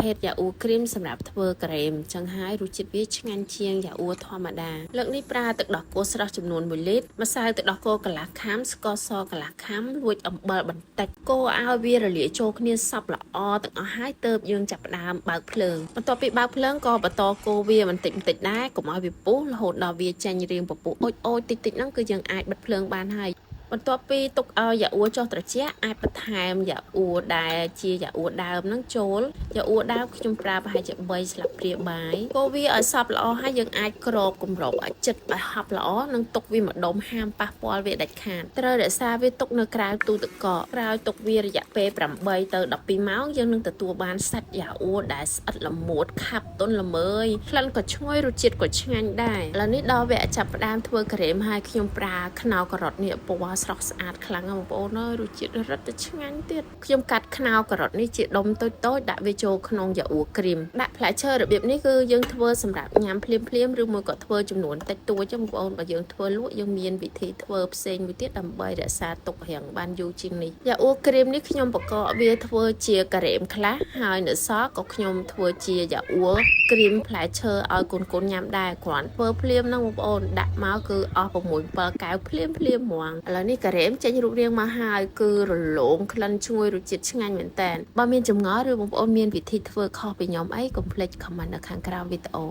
ភេទយ៉ាអ៊ូគ្រីមសម្រាប់ធ្វើការ៉េមចឹងហើយរសជាតិវាឆ្ងាញ់ជាងយ៉ាអ៊ូធម្មតាលើកនេះប្រើទឹកដោះគោស្រស់ចំនួន1លីត្រម្សៅទឹកដោះគោកន្លះខាំស្ករសកន្លះខាំលួចអំបិលបន្តិចកូរឲ្យវារលាយចូលគ្នាសព្វល្អទាំងអស់ហើយទើបយើងចាប់ផ្ដើមបើកភ្លើងបន្ទាប់ពីបើកភ្លើងក៏បន្តកូរវាបន្តិចដែរកុំឲ្យវាពុះរហូតដល់វាចេញរាងពពុះអូចតិចហ្នឹងគឺយើងអាចបិទភ្លើងបានហើយបន្ទាប់ពីទុកឲ្យយ៉ាអ៊ូចុះត្រជាក់អាចបន្ថែមយ៉ាអ៊ូដែលជាយ៉ាអ៊ូដើមហ្នឹងចូលយ៉ាអ៊ូដើមខ្ញុំប្រើប្រហែលជា3ស្លាបព្រាបាយកូរវាឲ្យសព្វល្អហើយយើងអាចគ្របគម្របឲ្យជិតឲ្យហប់ល្អនិងទុកវាម្ដុំហាមប៉ះពាល់វាដាច់ខាតត្រូវរក្សាវាទុកនៅក្រៅទូទឹកកកក្រោយទុកវារយៈពេល8ទៅ12ម៉ោងយើងនឹងទទួលបានសាច់យ៉ាអ៊ូដែលស្អិតល្មួតខាប់ទន់ល្មើយក្លិនក៏ឈ្ងុយរសជាតិក៏ឆ្ងាញ់ដែរឥឡូវនេះដល់វគ្គចាប់ផ្ដើមធ្វើការ៉េមហើយខ្ញុំប្រើខ្នោការ៉ុតនេះពណ៌ស្រស់ស្អាតខ្លាំងបងប្អូនអើយរសជាតិរឹតតែឆ្ងាញ់ទៀតខ្ញុំកាត់ខ្នោការ៉ុតនេះជាដុំតូចៗដាក់វាចូលក្នុងយ៉ាអ៊ូគ្រីមដាក់ផ្លែឈើរបៀបនេះគឺយើងធ្វើសម្រាប់ញ៉ាំភ្លាមឬមួយក៏ធ្វើចំនួនតិចតួចបងប្អូនបើយើងធ្វើលក់យើងមានវិធីធ្វើផ្សេងមួយទៀតដើម្បីរក្សាទុករាងបានយូរជាងនេះយ៉ាអ៊ូគ្រីមនេះខ្ញុំបកកវាធ្វើជាការ៉េមខ្លះហើយនៅសល់ក៏ខ្ញុំធ្វើជាយ៉ាអ៊ូគ្រីមផ្លែឈើឲ្យកូនញ៉ាំដែរគ្រាន់ធ្វើភ្លាមហ្នឹងបងប្អូនដាក់មកគឺអស់6 7កែវភ្លាមហ្មងឥឡូវនេះការ៉េមចេញរូបរាងមកហើយគឺរលោងក្លិនឈ្ងុយរសជាតិឆ្ងាញ់មែនតើបើមានចម្ងល់ឬបងប្អូនមានវិធីធ្វើខុសពីខ្ញុំអីកុំភ្លេច comment នៅខាងក្រោមវីដេអូ